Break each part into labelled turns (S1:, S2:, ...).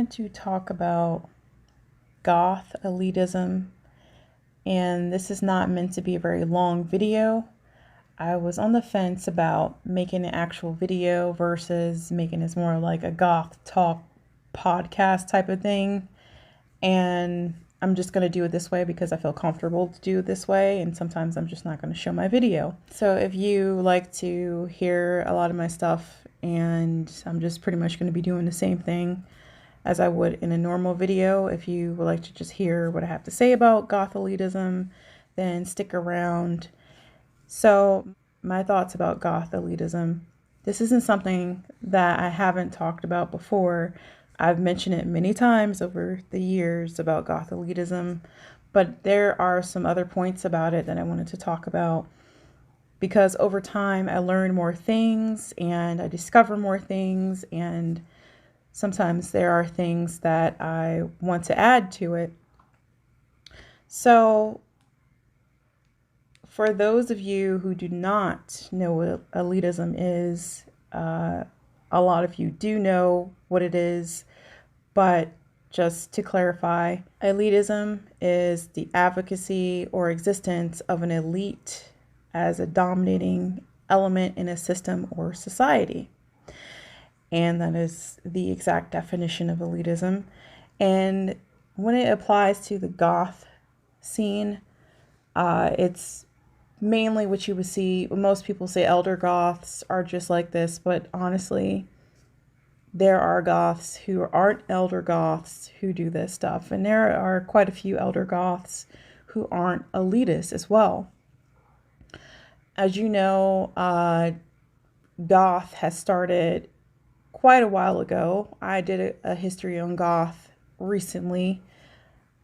S1: wanted to talk about Goth elitism, and this is not meant to be a very long video. I was on the fence about making an actual video versus making this more like a Goth talk podcast type of thing, and I'm just going to do it this way because I feel comfortable to do it this way, and sometimes I'm just not going to show my video. So if you like to hear a lot of my stuff, and I'm just pretty much going to be doing the same thing as I would in a normal video, if you would like to just hear what I have to say about Goth elitism, then stick around. So my thoughts about Goth elitism. This isn't something that I haven't talked about before. I've mentioned it many times over the years about Goth elitism, but there are some other points about it that I wanted to talk about because over time I learned more things and I discover more things, and sometimes there are things that I want to add to it. So for those of you who do not know what elitism is, a lot of you do know what it is, but just to clarify, elitism is the advocacy or existence of an elite as a dominating element in a system or society. And that is the exact definition of elitism. And when it applies to the Goth scene, it's mainly what you would see. Most people say elder Goths are just like this, but honestly, there are Goths who aren't elder Goths who do this stuff. And there are quite a few elder Goths who aren't elitist as well. As you know, Goth has started quite a while ago. I did a history on Goth recently,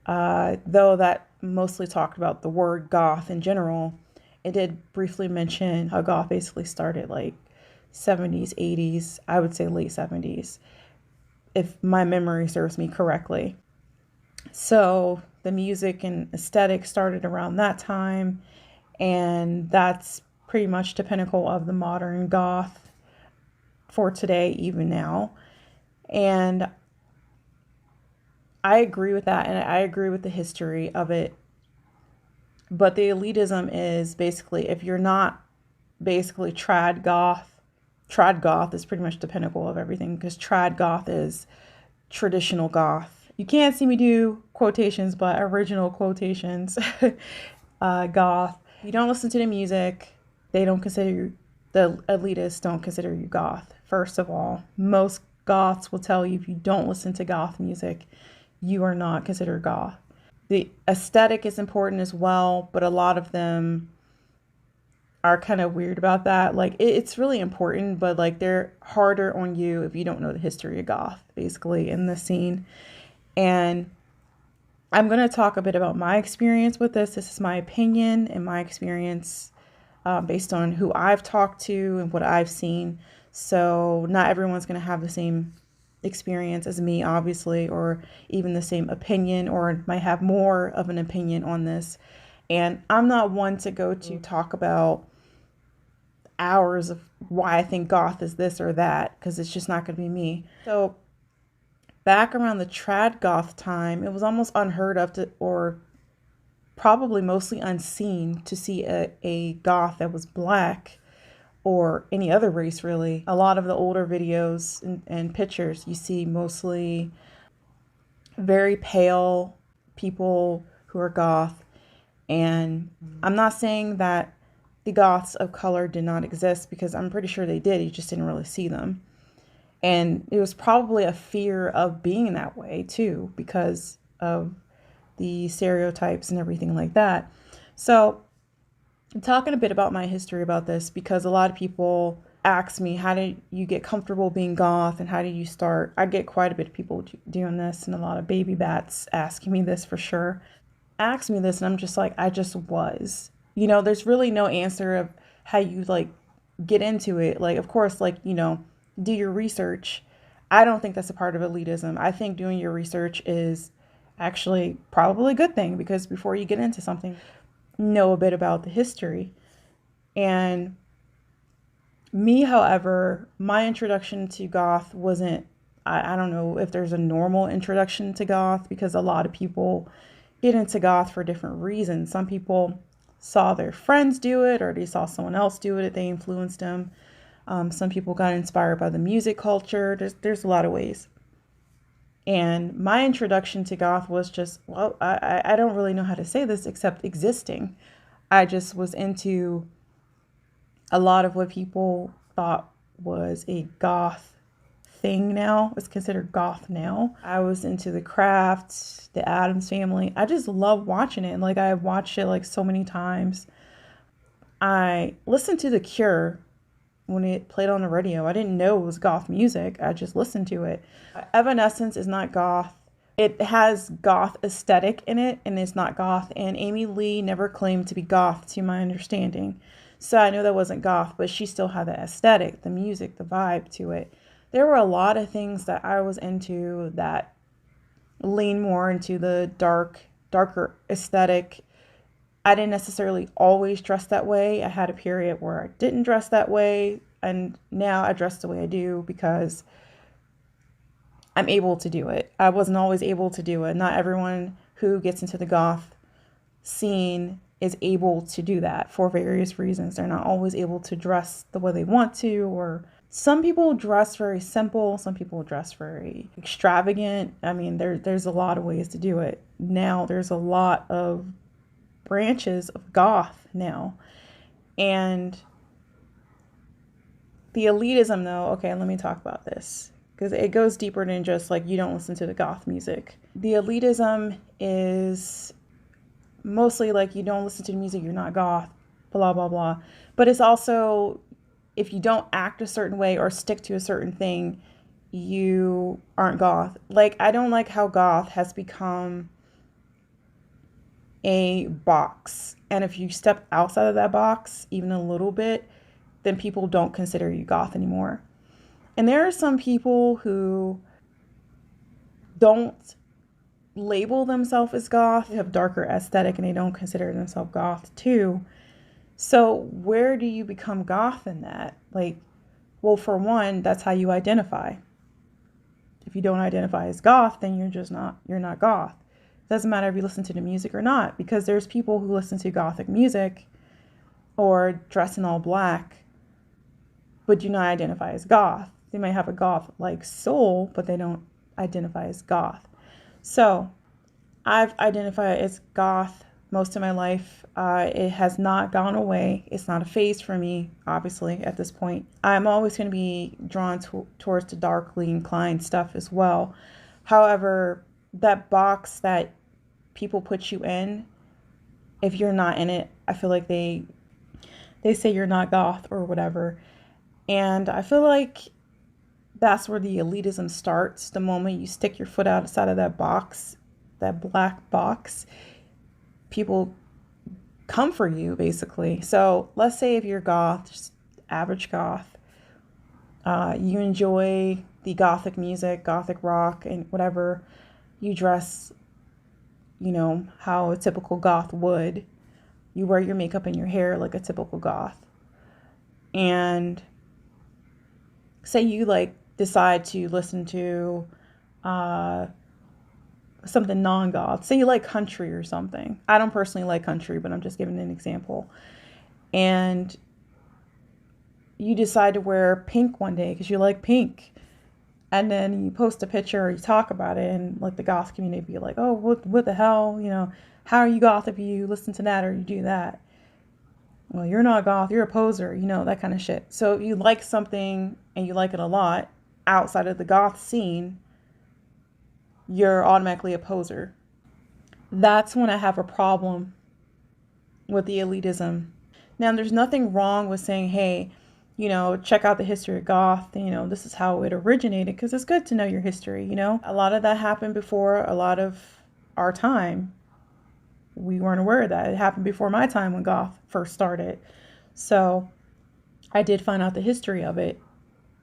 S1: though that mostly talked about the word Goth in general. It did briefly mention how Goth basically started like 70s, 80s, I would say late 70s, if my memory serves me correctly. So the music and aesthetic started around that time, and that's pretty much the pinnacle of the modern Goth for today, even now. And I agree with that, and I agree with the history of it. But the elitism is basically, if you're not basically trad Goth is pretty much the pinnacle of everything, because trad Goth is traditional Goth. You can't see me do quotations, but original quotations. Goth. You don't listen to the music. They don't consider you, the elitists don't consider you Goth. First of all, most Goths will tell you if you don't listen to Goth music, you are not considered Goth. The aesthetic is important as well, but a lot of them are kind of weird about that. Like, it's really important, but like they're harder on you if you don't know the history of Goth, basically, in the scene. And I'm going to talk a bit about my experience with this. This is my opinion and my experience based on who I've talked to and what I've seen. So not everyone's going to have the same experience as me, obviously, or even the same opinion, or might have more of an opinion on this. And I'm not one to go to talk about hours of why I think Goth is this or that, because it's just not going to be me. So back around the trad Goth time, it was almost unheard of to, or probably mostly unseen, to see a Goth that was black or any other race, really. A lot of the older videos and pictures, you see mostly very pale people who are Goth. And I'm not saying that the Goths of color did not exist, because I'm pretty sure they did. You just didn't really see them. And it was probably a fear of being that way too, because of the stereotypes and everything like that. So I'm talking a bit about my history about this, because a lot of people ask me, how did you get comfortable being Goth, and how did you start? I get quite a bit of people doing this, and a lot of baby bats asking me this for sure. Ask me this, and I'm just like, I just was. You know, there's really no answer of how you like get into it. Like, of course, like, you know, do your research. I don't think that's a part of elitism. I think doing your research is actually probably a good thing, because before you get into something, know a bit about the history. And me, however, my introduction to Goth wasn't, I don't know if there's a normal introduction to goth, because a lot of people get into goth for different reasons. Some people saw their friends do it, or they saw someone else do it, they influenced them. Some people got inspired by the music culture. There's a lot of ways. And my introduction to goth was just, well, I don't really know how to say this except existing. I just was into a lot of what people thought was a goth thing now. It's considered goth now. I was into The Craft, the Addams Family. I just love watching it. Like, I watched it like so many times. I listened to The Cure when it played on the radio. I didn't know it was goth music. I just listened to it. Evanescence is not goth. It has goth aesthetic in it, and it's not goth. And Amy Lee never claimed to be goth, to my understanding. So I knew that wasn't goth, but she still had the aesthetic, the music, the vibe to it. There were a lot of things that I was into that lean more into the darker aesthetic. I didn't necessarily always dress that way. I had a period where I didn't dress that way, and now I dress the way I do because I'm able to do it. I wasn't always able to do it. Not everyone who gets into the goth scene is able to do that for various reasons. They're not always able to dress the way they want to, or some people dress very simple. Some people dress very extravagant. I mean, there's a lot of ways to do it. Now there's a lot of branches of goth now. And the elitism, though, okay, let me talk about this, because it goes deeper than just like you don't listen to the goth music. The elitism is mostly like you don't listen to the music, you're not goth, blah, blah, blah. But it's also, if you don't act a certain way or stick to a certain thing, you aren't goth. Like, I don't like how goth has become a box. And if you step outside of that box even a little bit, then people don't consider you goth anymore. And there are some people who don't label themselves as goth, they have darker aesthetic, and they don't consider themselves goth too. So where do you become goth in that? Like, well, for one, that's how you identify. If you don't identify as goth, then you're not goth. It doesn't matter if you listen to the music or not, because there's people who listen to gothic music or dress in all black, but do not identify as goth. They might have a goth-like soul, but they don't identify as goth. So I've identified as goth most of my life. It has not gone away. It's not a phase for me, obviously, at this point. I'm always going to be drawn towards the darkly inclined stuff as well. However, that box that people put you in, if you're not in it, I feel like they say you're not goth or whatever. And I feel like that's where the elitism starts. The moment you stick your foot outside of that box, that black box, people come for you, basically. So let's say if you're goth, just average goth, you enjoy the gothic music, gothic rock, and whatever, you dress, you know, how a typical goth would. You wear your makeup and your hair like a typical goth. And say you like decide to listen to something non-goth. Say you like country or something. I don't personally like country, but I'm just giving an example. And you decide to wear pink one day because you like pink. And then you post a picture or you talk about it, and like the goth community be like, oh, what the hell? You know, how are you goth if you listen to that or you do that? Well, you're not goth, you're a poser, you know, that kind of shit. So if you like something and you like it a lot outside of the goth scene, you're automatically a poser. That's when I have a problem with the elitism. Now, there's nothing wrong with saying, hey, you know, check out the history of goth, you know, this is how it originated, because it's good to know your history, you know. A lot of that happened before a lot of our time. We weren't aware of that. It happened before my time when goth first started. So I did find out the history of it.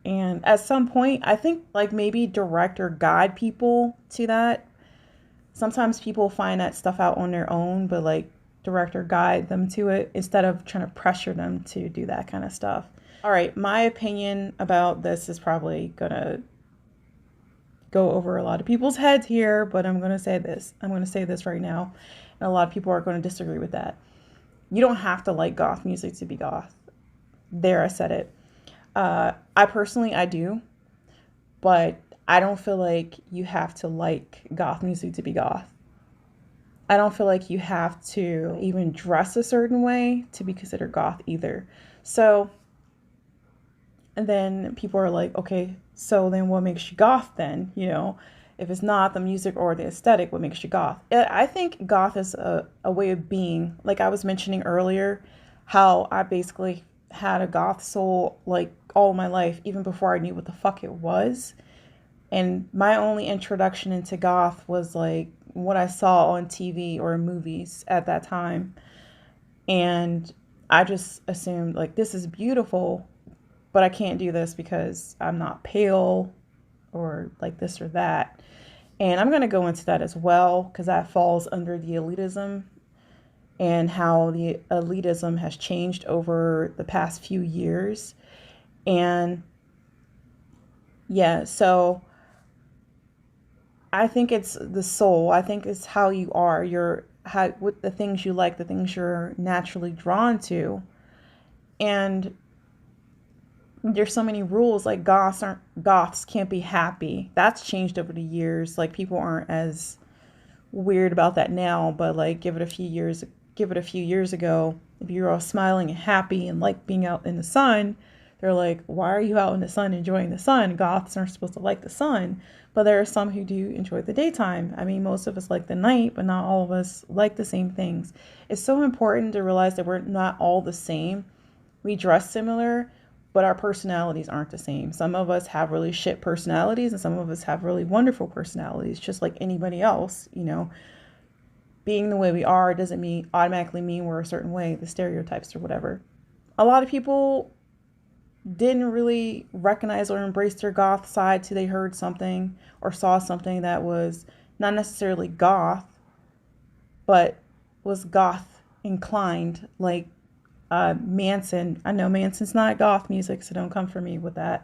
S1: And at some point, I think like maybe direct or guide people to that. Sometimes people find that stuff out on their own, but like direct or guide them to it instead of trying to pressure them to do that kind of stuff. All right, my opinion about this is probably gonna go over a lot of people's heads here, but I'm going to say this. I'm going to say this right now. And a lot of people are going to disagree with that. You don't have to like goth music to be goth. There, I said it. I personally, I do. But I don't feel like you have to like goth music to be goth. I don't feel like you have to even dress a certain way to be considered goth either. So, and then people are like, okay, so then what makes you goth then? You know, if it's not the music or the aesthetic, what makes you goth? I think goth is a way of being. Like I was mentioning earlier, how I basically had a goth soul like all my life, even before I knew what the fuck it was. And my only introduction into goth was like what I saw on TV or movies at that time. And I just assumed like, this is beautiful, but I can't do this because I'm not pale or like this or that. And I'm going to go into that as well, because that falls under the elitism and how the elitism has changed over the past few years. And yeah, so I think it's the soul. I think it's how you are. With the things you like, the things you're naturally drawn to. And there's so many rules, like goths can't be happy. That's changed over the years. Like people aren't as weird about that now, but like give it a few years ago, if you're all smiling and happy and like being out in the sun, they're like, why are you out in the sun enjoying the sun? Goths aren't supposed to like the sun. But there are some who do enjoy the daytime. I mean, most of us like the night, but not all of us like the same things. It's so important to realize that we're not all the same. We dress similar, but our personalities aren't the same. Some of us have really shit personalities and some of us have really wonderful personalities, just like anybody else. You know, being the way we are doesn't automatically mean we're a certain way, the stereotypes or whatever. A lot of people didn't really recognize or embrace their goth side till they heard something or saw something that was not necessarily goth, but was goth inclined, like Manson. I know Manson's not goth music, so don't come for me with that.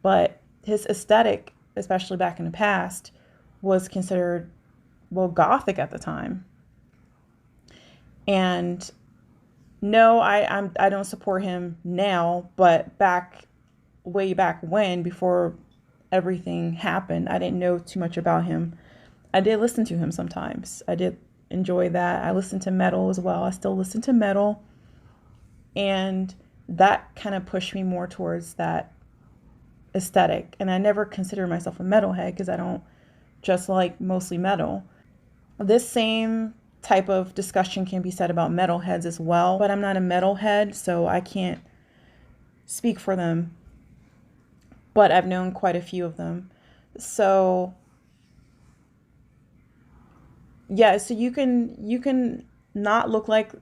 S1: But his aesthetic, especially back in the past, was considered, well, gothic at the time. And no, I don't support him now, but way back when, before everything happened, I didn't know too much about him. I did listen to him sometimes. I did enjoy that. I listened to metal as well. I still listen to metal. And that kind of pushed me more towards that aesthetic. And I never consider myself a metalhead because I don't just like mostly metal. This same type of discussion can be said about metalheads as well, but I'm not a metalhead, so I can't speak for them. But I've known quite a few of them. So yeah, so you can not look like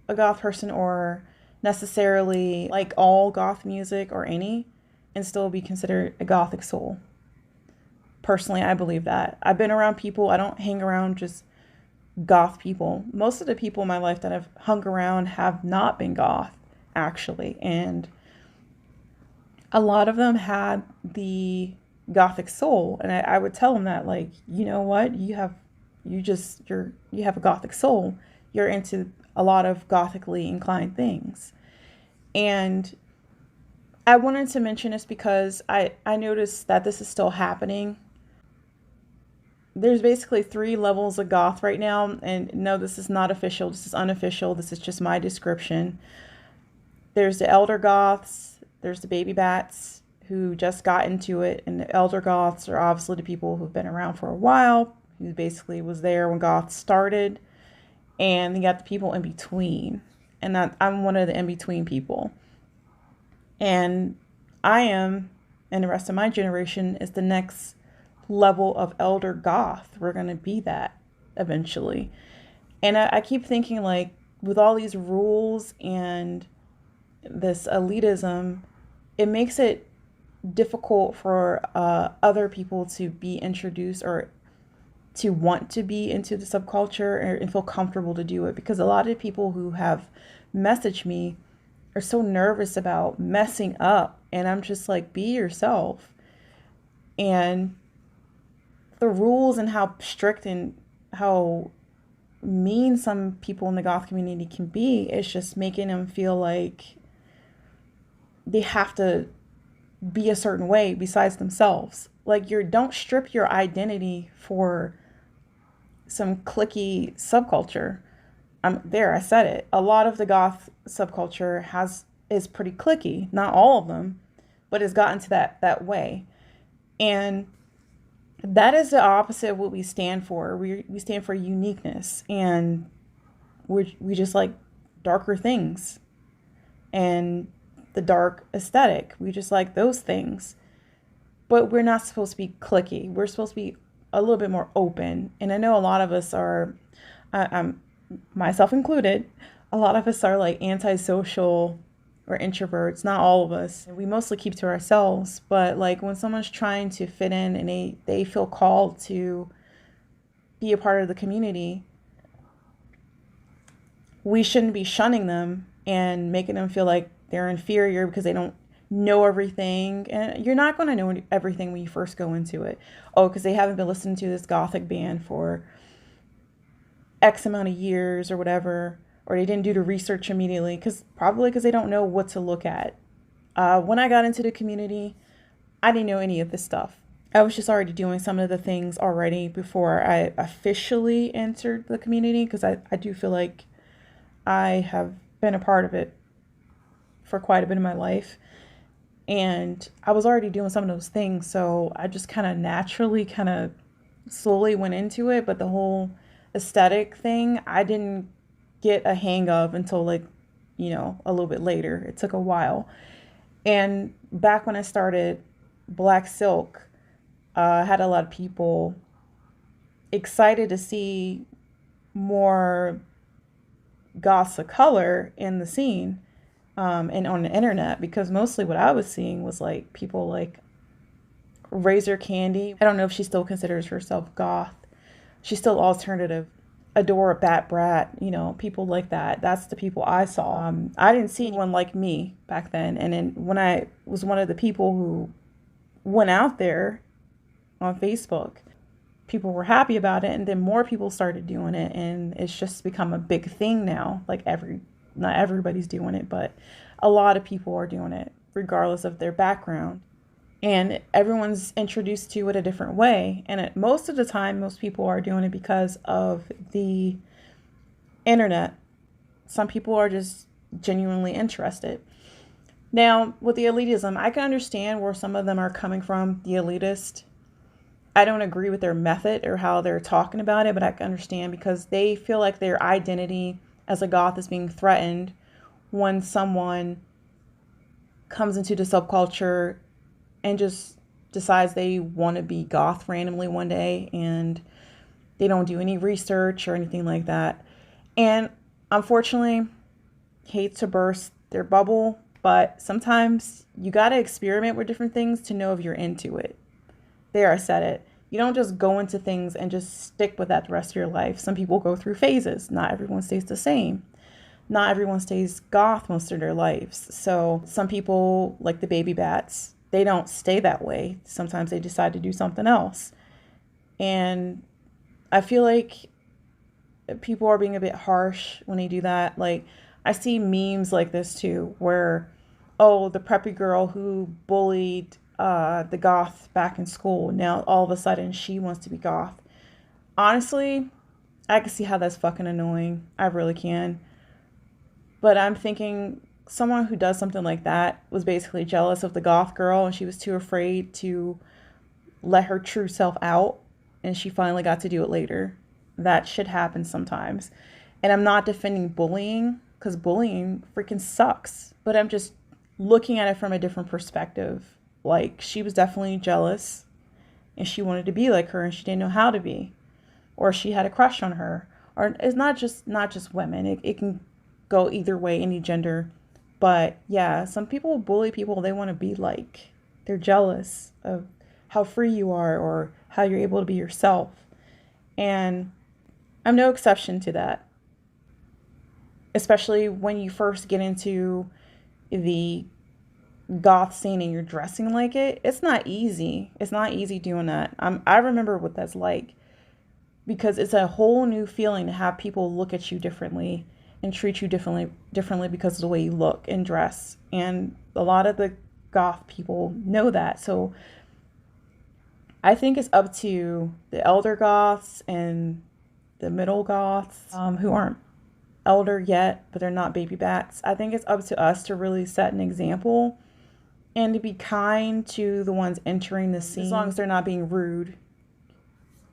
S1: a goth person or necessarily like all goth music or any, and still be considered a gothic soul. Personally, I believe that. I've been around people, I don't hang around just goth people. Most of the people in my life that I've hung around have not been goth, actually. And a lot of them had the gothic soul. And I would tell them that, like, you know what? You have a gothic soul. You're into a lot of gothically inclined things. And I wanted to mention this because I noticed that this is still happening. There's basically 3 levels of goth right now. And no, this is not official. This is unofficial. This is just my description. There's the elder goths. There's the baby bats who just got into it. And the elder goths are obviously the people who've been around for a while, who basically was there when goth started. And you got the people in between. And I'm one of the in-between people. And I am, and the rest of my generation is the next level of elder goth. We're going to be that eventually. And I keep thinking, like, with all these rules and this elitism, it makes it difficult for other people to be introduced or to want to be into the subculture and feel comfortable to do it. Because a lot of people who have messaged me are so nervous about messing up. And I'm just like, be yourself. And the rules and how strict and how mean some people in the goth community can be is just making them feel like they have to be a certain way besides themselves. Like, don't strip your identity for some cliquey subculture. I said it. A lot of the goth subculture is pretty cliquey. Not all of them, but it's gotten to that way. And that is the opposite of what we stand for. We stand for uniqueness, and we just like darker things and the dark aesthetic. We just like those things. But we're not supposed to be cliquey. We're supposed to be a little bit more open. And I know a lot of us are, I'm myself included, a lot of us are like antisocial or introverts. Not all of us. We mostly keep to ourselves. But like when someone's trying to fit in and they feel called to be a part of the community, we shouldn't be shunning them and making them feel like they're inferior because they don't know everything. And you're not going to know everything when you first go into it. Oh, because they haven't been listening to this Gothic band for X amount of years or whatever, or they didn't do the research immediately, probably because they don't know what to look at. When I got into the community, I didn't know any of this stuff. I was just already doing some of the things already before I officially entered the community, because I do feel like I have been a part of it for quite a bit of my life. And I was already doing some of those things, so I just kind of naturally slowly went into it. But the whole aesthetic thing, I didn't get a hang of until like, a little bit later. It took a while. And back when I started Black Silk, I had a lot of people excited to see more goths of color in the scene. And on the internet, because mostly what I was seeing was like people like Razor Candy. I don't know if she still considers herself goth. She's still alternative. Adora Bat Brat, people like that. That's the people I saw. I didn't see anyone like me back then. And then when I was one of the people who went out there on Facebook, people were happy about it. And then more people started doing it. And it's just become a big thing now. Like not everybody's doing it, but a lot of people are doing it regardless of their background. And everyone's introduced to it a different way. And most of the time, most people are doing it because of the internet. Some people are just genuinely interested. Now, with the elitism, I can understand where some of them are coming from, the elitist. I don't agree with their method or how they're talking about it, but I can understand because they feel like their identity as a goth is being threatened when someone comes into the subculture and just decides they want to be goth randomly one day and they don't do any research or anything like that. And unfortunately, hate to burst their bubble, but sometimes you got to experiment with different things to know if you're into it. There, I said it. You don't just go into things and just stick with that the rest of your life. Some people go through phases. Not everyone stays the same. Not everyone stays goth most of their lives. So some people, like the baby bats, they don't stay that way. Sometimes they decide to do something else. And I feel like people are being a bit harsh when they do that. Like, I see memes like this too, where, the preppy girl who bullied the goth back in school, now all of a sudden she wants to be goth. Honestly, I can see how that's fucking annoying. I really can. But I'm thinking someone who does something like that was basically jealous of the goth girl, and she was too afraid to let her true self out, and she finally got to do it later. That shit happens sometimes. And I'm not defending bullying, because bullying freaking sucks. But I'm just looking at it from a different perspective. Like, she was definitely jealous, and she wanted to be like her, and she didn't know how to be. Or she had a crush on her. Or it's not just women. It can go either way, any gender. But yeah, some people bully people they want to be like. They're jealous of how free you are or how you're able to be yourself. And I'm no exception to that. Especially when you first get into the goth scene and you're dressing like it, it's not easy. It's not easy doing that. I remember what that's like, because it's a whole new feeling to have people look at you differently and treat you differently because of the way you look and dress. And a lot of the goth people know that. So I think it's up to the elder goths and the middle goths, who aren't elder yet, but they're not baby bats. I think it's up to us to really set an example and to be kind to the ones entering the scene, as long as they're not being rude,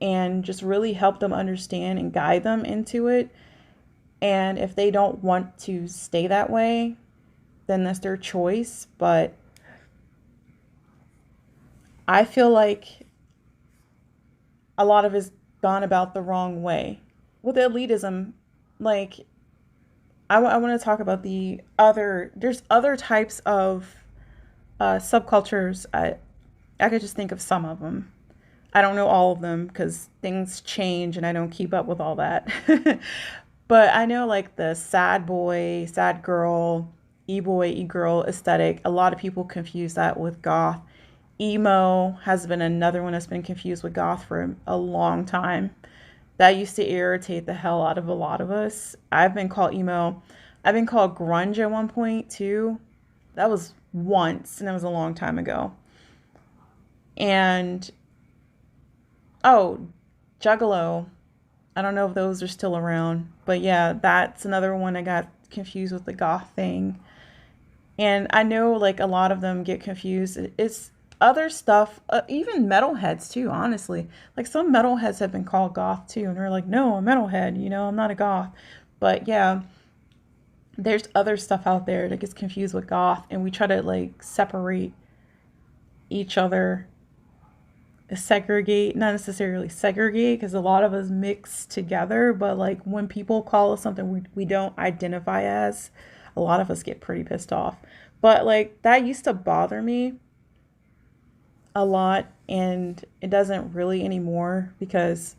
S1: and just really help them understand and guide them into it. And if they don't want to stay that way, then that's their choice. But I feel like a lot of it's gone about the wrong way. With elitism, like, I want to talk about there's other types of subcultures. I could just think of some of them. I don't know all of them because things change and I don't keep up with all that. But I know, like, the sad boy, sad girl, e-boy, e-girl aesthetic. A lot of people confuse that with goth. Emo has been another one that's been confused with goth for a long time. That used to irritate the hell out of a lot of us. I've been called emo. I've been called grunge at one point too. That was once, and that was a long time ago. And, oh, Juggalo. I don't know if those are still around. But yeah, that's another one I got confused with the goth thing. And I know, like, a lot of them get confused. It's other stuff, even metalheads too, honestly. Like, some metalheads have been called goth too, and they're like, no, I'm a metalhead, I'm not a goth. But yeah, there's other stuff out there that gets confused with goth, and we try to, like, separate each other, segregate, not necessarily segregate, because a lot of us mix together, but, like, when people call us something we don't identify as, a lot of us get pretty pissed off. But, like, that used to bother me a lot, and it doesn't really anymore, because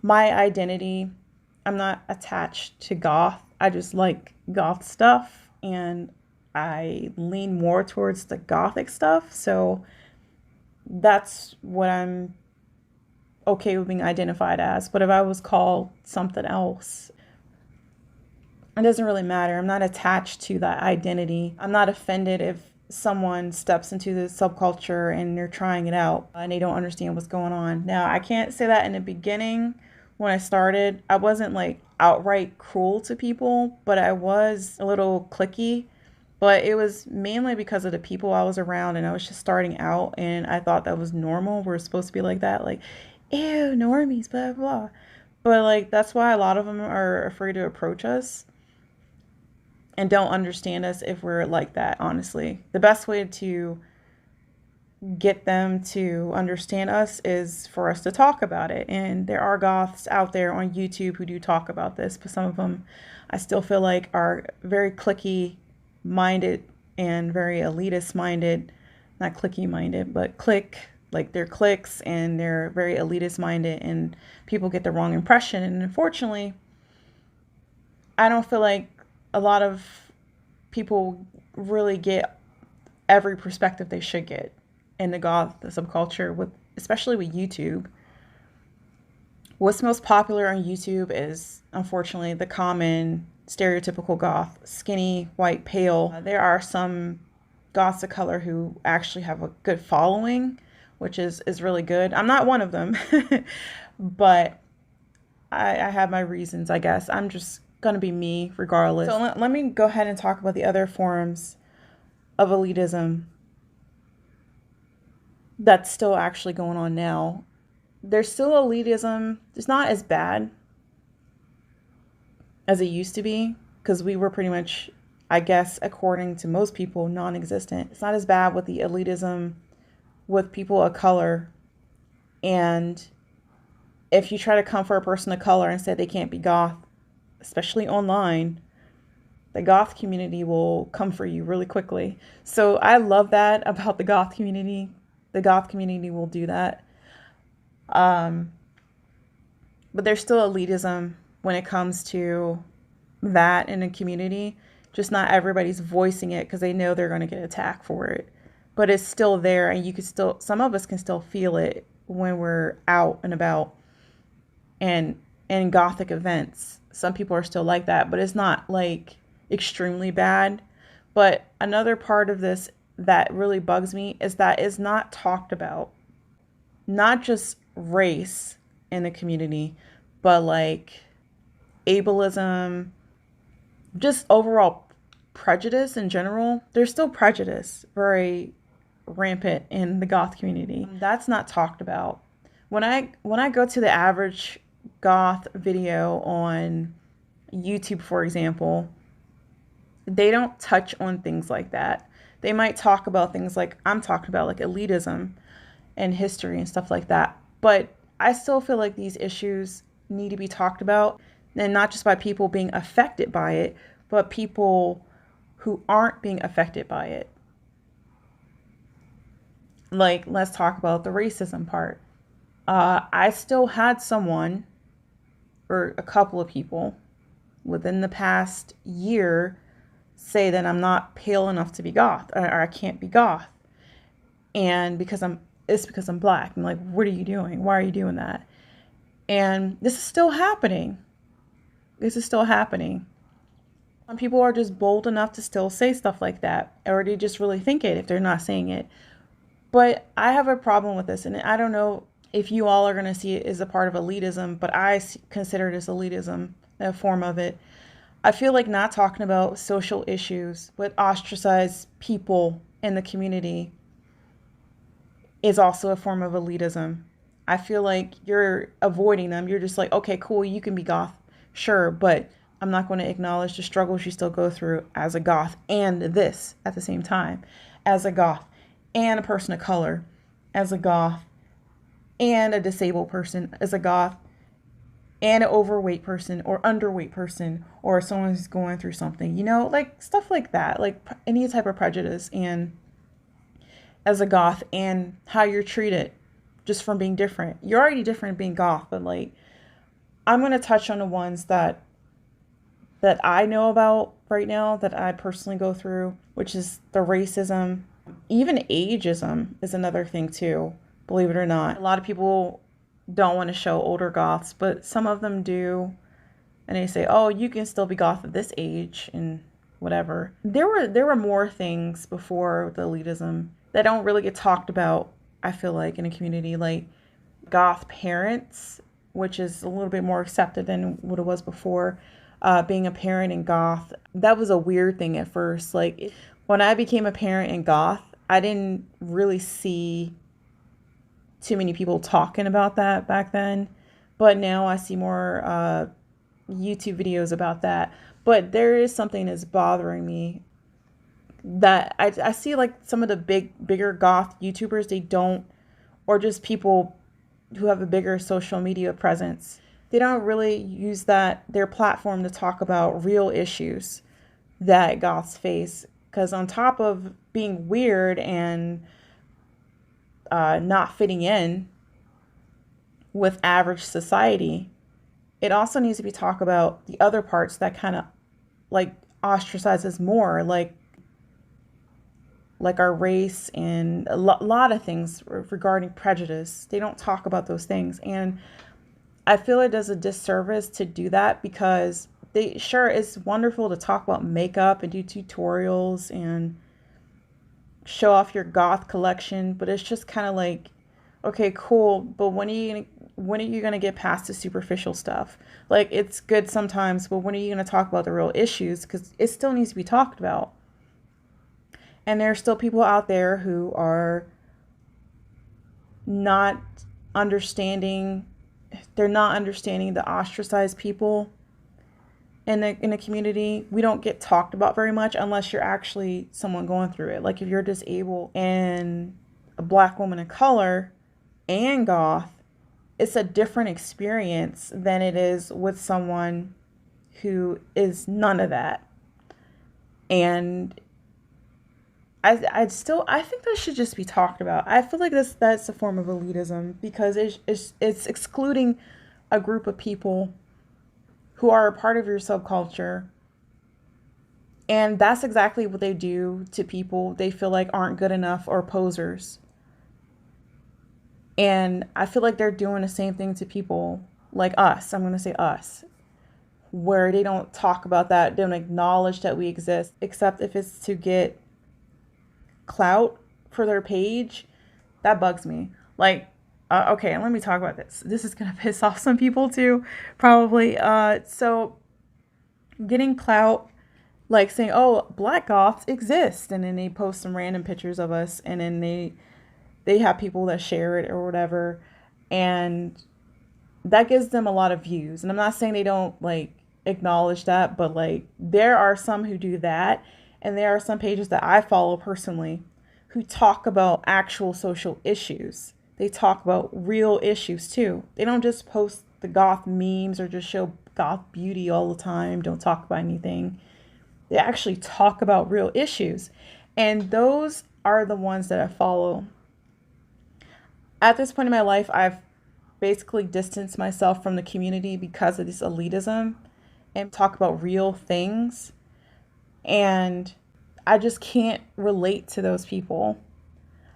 S1: my identity, I'm not attached to goth. I just like goth stuff, and I lean more towards the gothic stuff. So that's what I'm okay with being identified as. But if I was called something else, it doesn't really matter. I'm not attached to that identity. I'm not offended if someone steps into the subculture and they're trying it out and they don't understand what's going on. Now, I can't say that in the beginning. When I started, I wasn't, like, outright cruel to people, but I was a little cliquey. But it was mainly because of the people I was around, and I was just starting out, and I thought that was normal. We're supposed to be like that, like, ew, normies, blah, blah. But, like, that's why a lot of them are afraid to approach us and don't understand us if we're like that, honestly. The best way to get them to understand us is for us to talk about it. And there are goths out there on YouTube who do talk about this, but some of them I still feel like are very cliquey minded and very elitist minded. Not cliquey minded, but like, they're cliques, and they're very elitist minded, and people get the wrong impression. And unfortunately, I don't feel like a lot of people really get every perspective they should get in the goth subculture, especially with YouTube. What's most popular on YouTube is, unfortunately, the common stereotypical goth: skinny, white, pale. There are some goths of color who actually have a good following, which is really good. I'm not one of them, but I have my reasons, I guess. I'm just going to be me regardless. So let me go ahead and talk about the other forms of elitism that's still actually going on now. There's still elitism. It's not as bad as it used to be, because we were pretty much, I guess, according to most people, non-existent. It's not as bad with the elitism with people of color. And if you try to come for a person of color and say they can't be goth, especially online, the goth community will come for you really quickly. So I love that about the goth community. The goth community will do that. But there's still elitism when it comes to that in a community. Just not everybody's voicing it because they know they're going to get attacked for it. But it's still there, and you can still, some of us can still feel it when we're out and about and in Gothic events. Some people are still like that, but it's not like extremely bad. But another part of this that really bugs me is that it's not talked about. Not just race in the community, but like ableism, just overall prejudice in general. There's still prejudice very rampant in the goth community. That's not talked about. When I go to the average goth video on YouTube, for example, they don't touch on things like that. They might talk about things like I'm talking about, like elitism and history and stuff like that. But I still feel like these issues need to be talked about, and not just by people being affected by it, but people who aren't being affected by it. Like, let's talk about the racism part. I still had someone, or a couple of people, within the past year say that I'm not pale enough to be goth, or I can't be goth. And it's because I'm black. I'm like, what are you doing? Why are you doing that? And this is still happening. Some people are just bold enough to still say stuff like that, or they just really think it if they're not saying it. But I have a problem with this, and I don't know if you all are going to see it as a part of elitism, but I consider it as elitism, a form of it. I feel like not talking about social issues with ostracized people in the community is also a form of elitism. I feel like you're avoiding them. You're just like, okay, cool, you can be goth, sure, but I'm not going to acknowledge the struggles you still go through as a goth and this at the same time, as a goth and a person of color, as a goth and a disabled person, as a goth and an overweight person or underweight person, or someone who's going through something, like stuff like that, like any type of prejudice, and as a goth and how you're treated just from being different. You're already different being goth, but like, I'm going to touch on the ones that I know about right now, that I personally go through, which is the racism. Even ageism is another thing too, believe it or not. A lot of people don't want to show older goths, but some of them do. And they say, oh, you can still be goth at this age and whatever. There were more things before the elitism that don't really get talked about, I feel like, in a community, like goth parents, which is a little bit more accepted than what it was before. Being a parent in goth, that was a weird thing at first. Like, when I became a parent in goth, I didn't really see too many people talking about that back then, but now I see more YouTube videos about that. But there is something that's bothering me, that I see, like some of the bigger goth YouTubers, they don't, or just people who have a bigger social media presence, they don't really use their platform to talk about real issues that goths face. Because on top of being weird and not fitting in with average society, it also needs to be talked about the other parts that kind of like ostracizes more, like our race and a lot of things regarding prejudice. They don't talk about those things, and I feel it does a disservice to do that, because it's wonderful to talk about makeup and do tutorials and show off your goth collection, but it's just kind of like, okay, cool, but when are you gonna get past the superficial stuff? Like, it's good sometimes, but when are you gonna talk about the real issues? Because it still needs to be talked about. And there are still people out there who are not understanding. They're not understanding the ostracized people in the community. We don't get talked about very much unless you're actually someone going through it. Like, if you're disabled and a black woman of color and goth, it's a different experience than it is with someone who is none of that. And I think that should just be talked about. I feel like that's a form of elitism, because it's excluding a group of people who are a part of your subculture And that's exactly what they do to people they feel like aren't good enough or posers. And I feel like they're doing the same thing to people like us. I'm going to say us, where they don't talk about that, they don't acknowledge that we exist, except if it's to get clout for their page. That bugs me. Like, okay, let me talk about this. This is going to piss off some people too, probably. So getting clout, like saying, oh, Black Goths exist. And then they post some random pictures of us. And then they have people that share it or whatever. And that gives them a lot of views. And I'm not saying they don't like acknowledge that, but like there are some who do that. And there are some pages that I follow personally who talk about actual social issues. They talk about real issues too. They don't just post the goth memes or just show goth beauty all the time, don't talk about anything. They actually talk about real issues. And those are the ones that I follow. At this point in my life, I've basically distanced myself from the community because of this elitism and talk about real things. And I just can't relate to those people.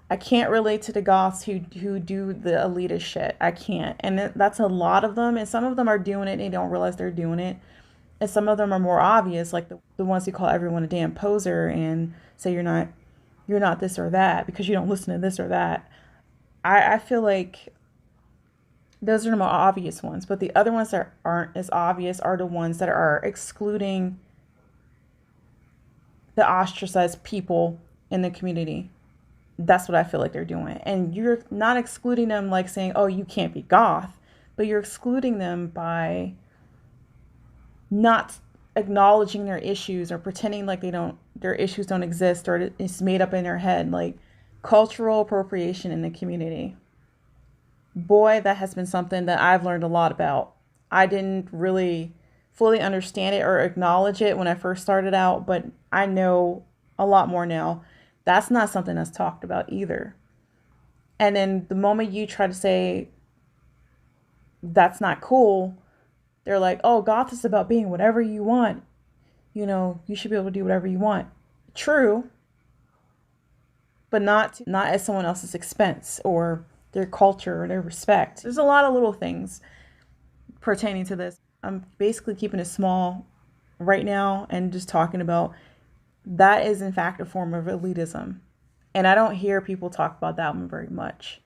S1: I can't relate to the goths who do the elitist shit. I can't. And that's a lot of them. And some of them are doing it and they don't realize they're doing it. And some of them are more obvious, like the ones who call everyone a damn poser and say you're not this or that because you don't listen to this or that. I feel like those are the more obvious ones. But the other ones that aren't as obvious are the ones that are excluding the ostracized people in the community. That's what I feel like they're doing. And you're not excluding them like saying, oh, you can't be goth, but you're excluding them by not acknowledging their issues or pretending like their issues don't exist or it's made up in their head. Like cultural appropriation in the community. Boy, that has been something that I've learned a lot about. I didn't really fully understand it or acknowledge it when I first started out, but I know a lot more now. That's not something that's talked about either. And then the moment you try to say that's not cool, they're like, oh, goth is about being whatever you want. You know, you should be able to do whatever you want. True, but not at someone else's expense or their culture or their respect. There's a lot of little things pertaining to this. I'm basically keeping it small right now and just talking about that is in fact a form of elitism. And I don't hear people talk about that one very much.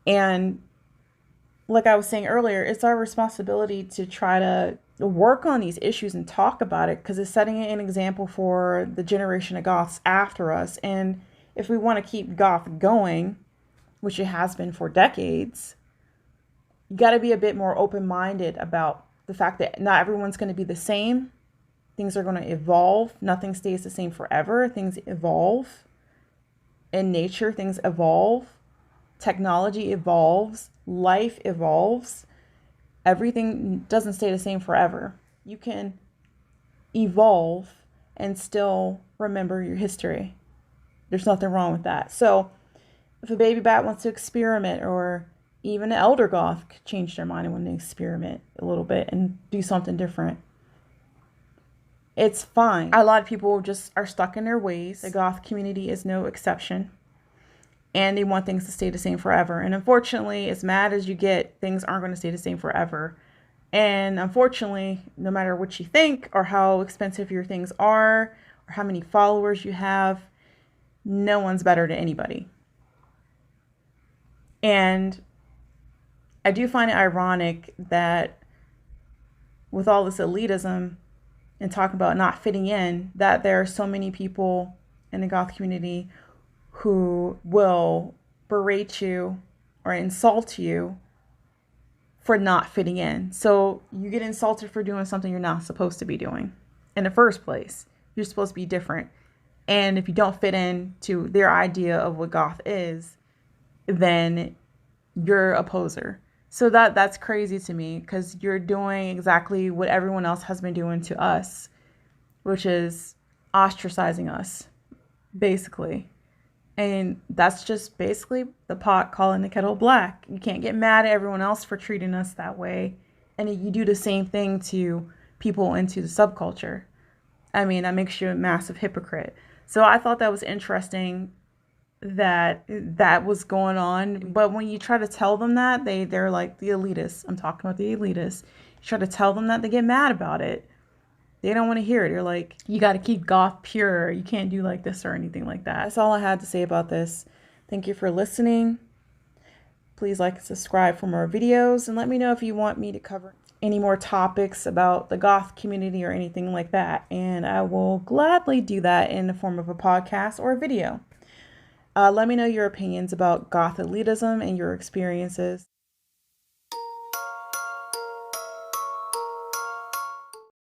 S1: And like I was saying earlier, it's our responsibility to try to work on these issues and talk about it because it's setting an example for the generation of goths after us. And if we want to keep goth going, which it has been for decades, you got to be a bit more open-minded about the fact that not everyone's going to be the same. Things are going to evolve. Nothing stays the same forever. Things evolve. In nature, things evolve. Technology evolves. Life evolves. Everything doesn't stay the same forever. You can evolve and still remember your history. There's nothing wrong with that. So if a baby bat wants to experiment, or even an elder goth could change their mind and want to experiment a little bit and do something different, it's fine. A lot of people just are stuck in their ways. The goth community is no exception. And they want things to stay the same forever. And unfortunately, as mad as you get, things aren't going to stay the same forever. And unfortunately, no matter what you think or how expensive your things are or how many followers you have, no one's better than anybody. And I do find it ironic that with all this elitism and talking about not fitting in, that there are so many people in the goth community who will berate you or insult you for not fitting in. So you get insulted for doing something you're not supposed to be doing in the first place. You're supposed to be different. And if you don't fit in to their idea of what goth is, then you're a poser. So that's crazy to me, because you're doing exactly what everyone else has been doing to us, which is ostracizing us, basically. And that's just basically the pot calling the kettle black. You can't get mad at everyone else for treating us that way. And you do the same thing to people into the subculture. I mean, that makes you a massive hypocrite. So I thought that was interesting that that was going on. But when you try to tell them that, they're like the elitists. I'm talking about the elitists. You try to tell them that, they get mad about it. They don't want to hear it. You're like, you got to keep goth pure. You can't do like this or anything like that. That's all I had to say about this. Thank you for listening. Please like and subscribe for more videos, and let me know if you want me to cover any more topics about the goth community or anything like that. And I will gladly do that in the form of a podcast or a video. Let me know your opinions about goth elitism and your experiences.